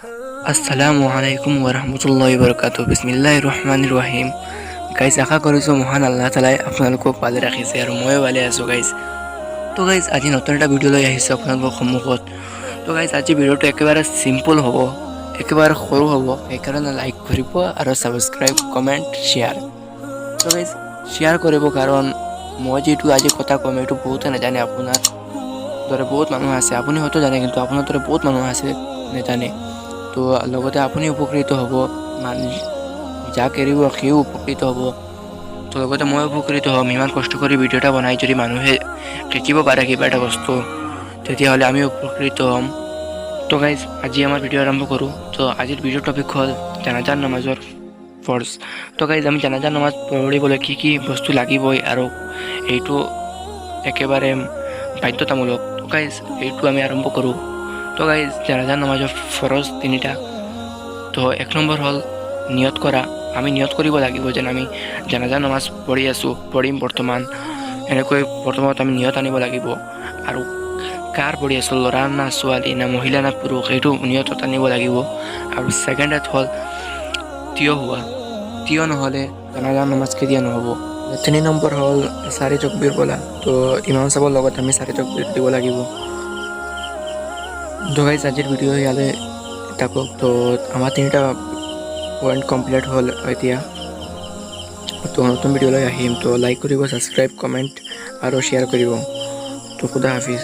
আসসালামু আলাইকুম ওৰহমতুল্লাহি বৰকাতুহ। বিসমিল্লাহিৰ ৰহমানিৰ ৰহিম। গাইজ, আশা কৰিছোঁ মহান আল্লাহ তালাই আপোনালোকক ভালে ৰাখিছে আৰু ময়ো ভালে আছোঁ গাইজ। তো গাইজ, আজি নতুন এটা ভিডিঅ' লৈ আহিছোঁ আপোনালোকৰ সন্মুখত। তো গাইজ, আজি ভিডিঅ'টো একেবাৰে চিম্পল হ'ব, একেবাৰে সৰু হ'ব, সেইকাৰণে লাইক কৰিব আৰু ছাবস্ক্ৰাইব, কমেণ্ট, শ্বেয়াৰ। তো গাইজ, শ্বেয়াৰ কৰিব, কাৰণ মই যিটো আজি কথা ক'ম এইটো বহুতে নাজানে। আপোনাৰ দৰে বহুত মানুহ আছে, আপুনি হয়তো জানে, কিন্তু আপোনাৰ দৰে বহুত মানুহ আছে নাজানে। তো লগতে আপুনি উপকৃত হ'ব, যাক এৰিব সিও উপকৃত হ'ব। তো লগতে মই উপকৃত হ'ম। ইমান কষ্ট কৰি ভিডিঅ' এটা বনাই যদি মানুহে শিকিব পাৰে কিবা এটা বস্তু, তেতিয়াহ'লে আমি উপকৃত হ'ম। তো গাইজ, আজি আমাৰ ভিডিঅ' আৰম্ভ কৰোঁ। তো আজিৰ ভিডিঅ'ৰ টপিক হ'ল জানাজাৰ নামাজৰ ফৰ্জ। তো গাইজ, আমি জানাজাৰ নামাজ পঢ়িবলৈ কি বস্তু লাগিবই, আৰু এইটো একেবাৰে বাধ্যতামূলক। তো গাইজ, এইটো আমি আৰম্ভ কৰোঁ। তো গাইজ, জানাজাৰ নামাজৰ ফৰজ তিনিটা। তো 1 নম্বৰ হ'ল নিয়ত কৰা। আমি নিয়ত কৰিব লাগিব যেন আমি জানাজাৰ নামাজ পঢ়িম বৰ্তমান। এনেকৈ প্ৰথমত আমি নিয়ত আনিব লাগিব, আৰু কাৰ পঢ়ি আছোঁ, ল'ৰা না ছোৱালী না মহিলা না পুৰুষ, এইটো নিয়তত আনিব লাগিব। আৰু ছেকেণ্ডত হ'ল থিয় হোৱা। থিয় নহ'লে জানাজাৰ নামাজ কেতিয়া নহ'ব। 3 নম্বৰ হ'ল 4 তাকবীৰ বলা। তো ইমাম চাবৰ লগত আমি 4 তাকবীৰ দিব লাগিব। তো গাইজ, আজিৰ ভিডিঅ' ইয়ালৈ থাকক। তো আমাৰ 3টা পইণ্ট কমপ্লিট হ'ল এতিয়া। তো নতুন ভিডিঅ'লৈ আহিম। তো লাইক কৰিব, ছাবস্ক্ৰাইব, কমেণ্ট আৰু শ্বেয়াৰ কৰিব। তো খুদা হাফিজ।